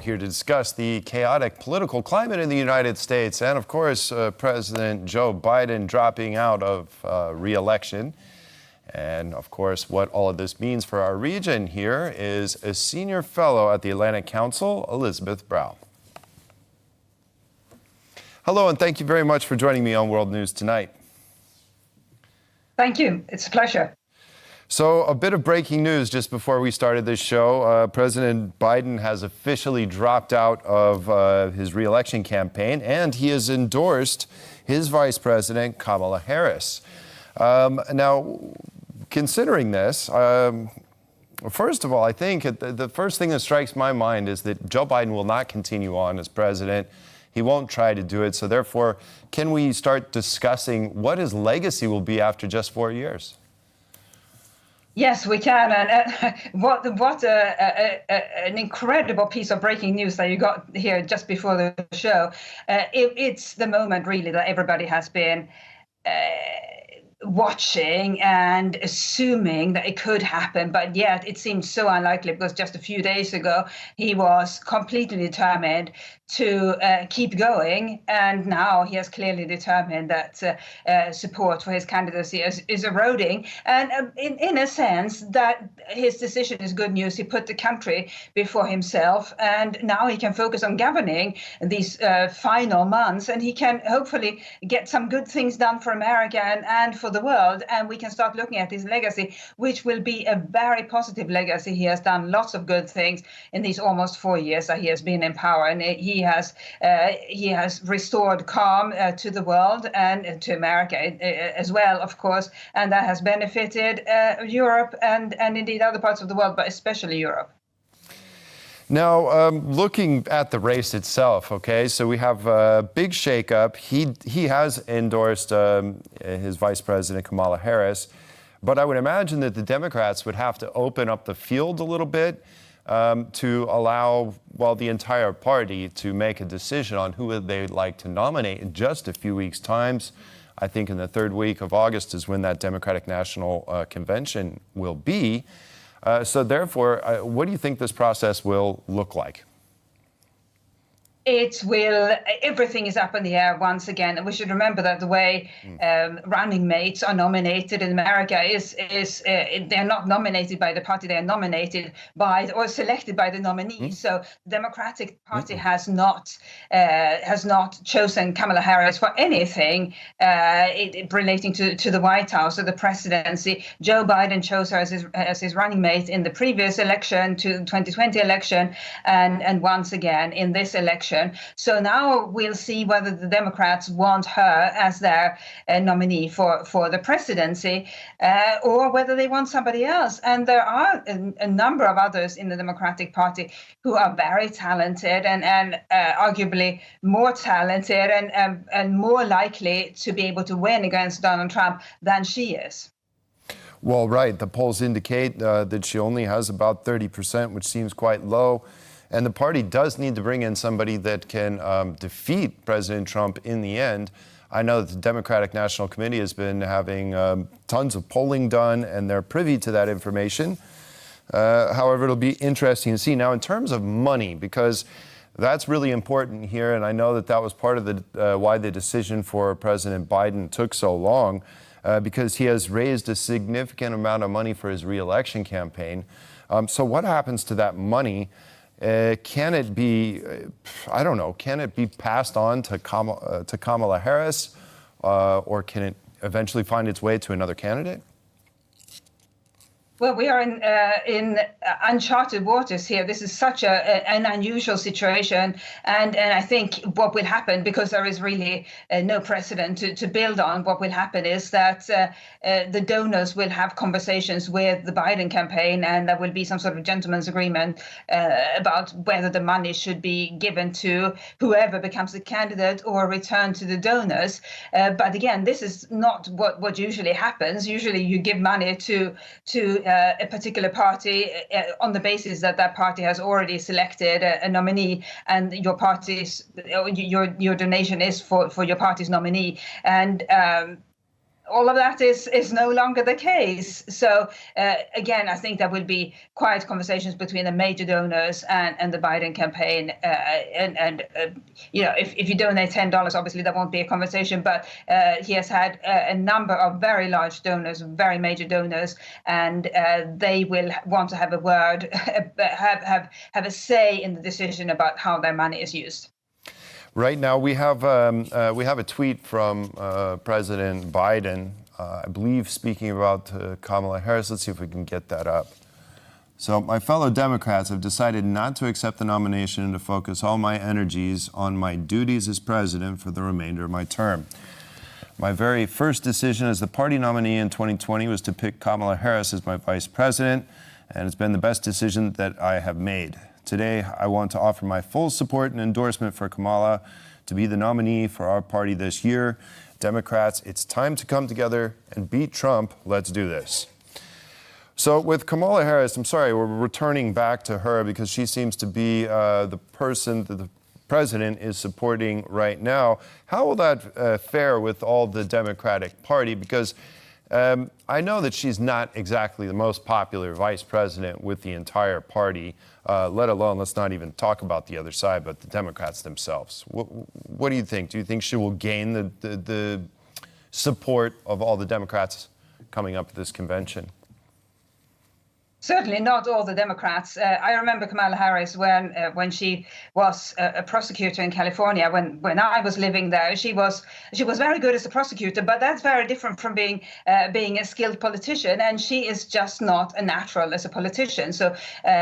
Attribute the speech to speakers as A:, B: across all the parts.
A: here to discuss the chaotic political climate in the United States and, of course, President Joe Biden dropping out of re-election. And, of course, what all of this means for our region. Here is a senior fellow at the Atlantic Council, Elisabeth Braw. Hello, and thank you very much for joining me on World News Tonight.
B: Thank you. It's a pleasure.
A: So a bit of breaking news just before we started this show. President Biden has officially dropped out of his re-election campaign, and he has endorsed his Vice President Kamala Harris. Now, considering this, first of all, I think the first thing that strikes my mind is that Joe Biden will not continue on as president. He won't try to do it. So therefore, can we start discussing what his legacy will be after just 4 years?
B: Yes, we can. And what an incredible piece of breaking news that you got here just before the show. It's the moment, really, that everybody has been watching and assuming that it could happen, but yet it seems so unlikely because just a few days ago he was completely determined to keep going, and now he has clearly determined that support for his candidacy is eroding, and in a sense that his decision is good news. He put the country before himself, and now he can focus on governing these final months, and he can hopefully get some good things done for America and for the world, and we can start looking at his legacy, which will be a very positive legacy. He has done lots of good things in these almost 4 years that he has been in power, and he has restored calm to the world and to America as well, of course, and that has benefited Europe and indeed other parts of the world, but especially Europe.
A: Now, looking at the race itself, okay, so we have a big shakeup. He has endorsed his Vice President Kamala Harris, but I would imagine that the Democrats would have to open up the field a little bit to allow, well, the entire party to make a decision on who they'd like to nominate in just a few weeks' time. I think in the third week of August is when that Democratic National Convention will be. So therefore, what do you think this process will look like?
B: Everything is up in the air once again. And we should remember that the way running mates are nominated in America is they're not nominated by the party, they are nominated by or selected by the nominee. So the Democratic Party has not chosen Kamala Harris for anything relating to the White House or the presidency. Joe Biden chose her as his running mate in the previous election, to the 2020 election, and once again in this election. So now we'll see whether the Democrats want her as their nominee for the presidency or whether they want somebody else. And there are a number of others in the Democratic Party who are very talented and arguably more talented and more likely to be able to win against Donald Trump than she is.
A: Well, right. The polls indicate that she only has about 30%, which seems quite low. And the party does need to bring in somebody that can defeat President Trump in the end. I know that the Democratic National Committee has been having tons of polling done, and they're privy to that information. However, it'll be interesting to see. Now, in terms of money, because that's really important here, and I know that was part of the why the decision for President Biden took so long, because he has raised a significant amount of money for his re-election campaign. So what happens to that money? Can it be, I don't know, can it be passed on to Kamala Harris, or can it eventually find its way to another candidate?
B: Well, we are in uncharted waters here. This is such an unusual situation. And I think what will happen, because there is really no precedent to build on, what will happen is that the donors will have conversations with the Biden campaign, and there will be some sort of gentleman's agreement about whether the money should be given to whoever becomes the candidate or returned to the donors. But again, this is not what usually happens. Usually you give money to a particular party on the basis that that party has already selected a nominee, and your donation is for your party's nominee. And all of that is no longer the case. So again, I think there will be quiet conversations between the major donors and the Biden campaign. If you donate $10, obviously there won't be a conversation. But he has had a number of very large donors, very major donors, and they will want to have a word, have a say in the decision about how their money is used.
A: Right now, we have a tweet from President Biden, I believe, speaking about Kamala Harris. Let's see if we can get that up. So, my fellow Democrats have decided not to accept the nomination and to focus all my energies on my duties as president for the remainder of my term. My very first decision as the party nominee in 2020 was to pick Kamala Harris as my vice president, and it's been the best decision that I have made. Today, I want to offer my full support and endorsement for Kamala to be the nominee for our party this year. Democrats, it's time to come together and beat Trump. Let's do this. So with Kamala Harris, I'm sorry, we're returning back to her because she seems to be the person that the president is supporting right now. How will that fare with all the Democratic Party? Because I know that she's not exactly the most popular vice president with the entire party, let alone, let's not even talk about the other side, but the Democrats themselves. What do you think? Do you think she will gain the support of all the Democrats coming up at this convention?
B: Certainly not all the Democrats. I remember Kamala Harris when she was a prosecutor in California. When I was living there, she was very good as a prosecutor, but that's very different from being a skilled politician. And she is just not a natural as a politician. So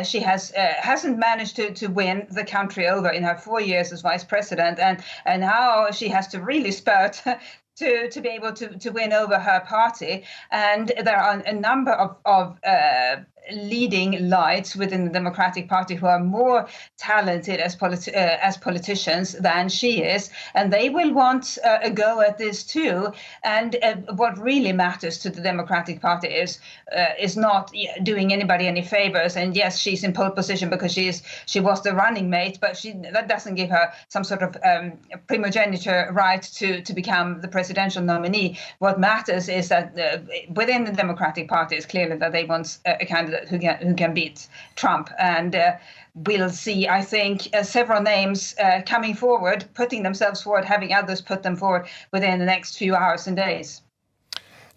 B: she hasn't managed to win the country over in her 4 years as vice president, and now she has to really spurt to be able to win over her party. And there are a number of leading lights within the Democratic Party who are more talented as politicians than she is, and they will want a go at this too. And what really matters to the Democratic Party is not doing anybody any favors. And yes, she's in pole position because she was the running mate, but that doesn't give her some sort of primogeniture right to become the presidential nominee. What matters is that within the Democratic Party, it's clearly that they want a candidate who can beat Trump. And we'll see, I think, several names coming forward, putting themselves forward, having others put them forward within the next few hours and days.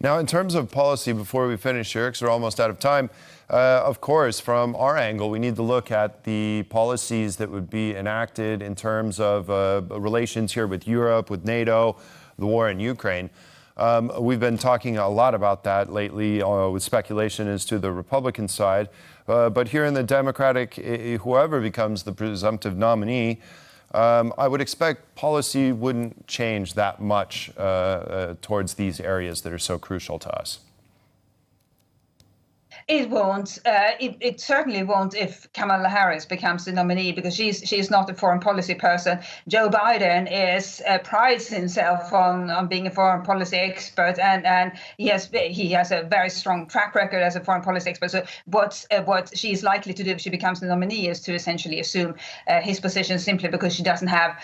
A: Now, in terms of policy, before we finish here, because we're almost out of time, of course, from our angle, we need to look at the policies that would be enacted in terms of relations here with Europe, with NATO, the war in Ukraine. We've been talking a lot about that lately with speculation as to the Republican side. But here in the Democratic, whoever becomes the presumptive nominee, I would expect policy wouldn't change that much towards these areas that are so crucial to us.
B: It won't. It certainly won't if Kamala Harris becomes the nominee, because she's not a foreign policy person. Joe Biden prides himself on being a foreign policy expert, and he has a very strong track record as a foreign policy expert. So what she's likely to do if she becomes the nominee is to essentially assume his position, simply because she doesn't have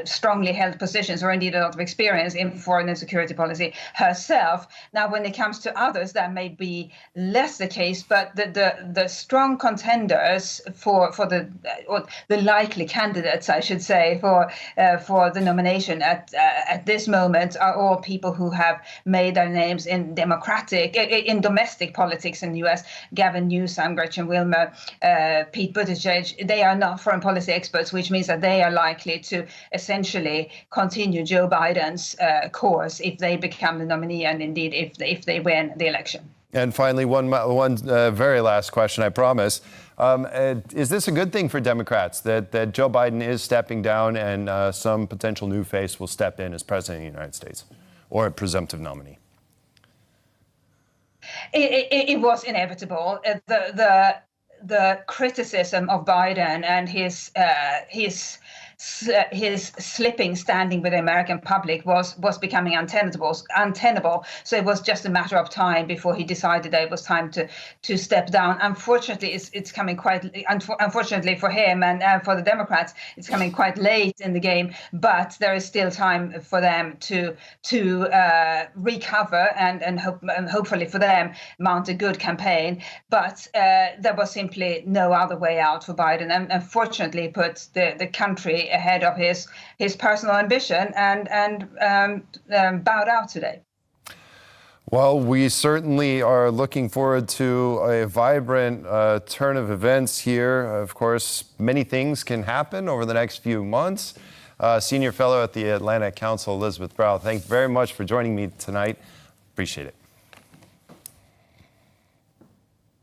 B: strongly held positions or indeed a lot of experience in foreign and security policy herself. Now, when it comes to others, that may be less the case. But the strong contenders for the likely candidates, I should say, for the nomination at this moment are all people who have made their names in domestic politics in the U.S. Gavin Newsom, Gretchen Whitmer, Pete Buttigieg. They are not foreign policy experts, which means that they are likely to essentially continue Joe Biden's course if they become the nominee, and indeed if they win the election.
A: And finally, one very last question, I promise. Is this a good thing for Democrats that Joe Biden is stepping down and some potential new face will step in as president of the United States, or a presumptive nominee?
B: It was inevitable. The criticism of Biden and his his slipping standing with the American public was becoming untenable. So it was just a matter of time before he decided that it was time to step down. Unfortunately, it's coming quite. Unfortunately for him and for the Democrats, it's coming quite late in the game. But there is still time for them to recover and hopefully for them mount a good campaign. But there was simply no other way out for Biden, and unfortunately put the country ahead of his personal ambition and bowed out today.
A: Well, we certainly are looking forward to a vibrant turn of events here. Of course, many things can happen over the next few months. Senior Fellow at the Atlantic Council, Elisabeth Braw, thank you very much for joining me tonight. Appreciate it.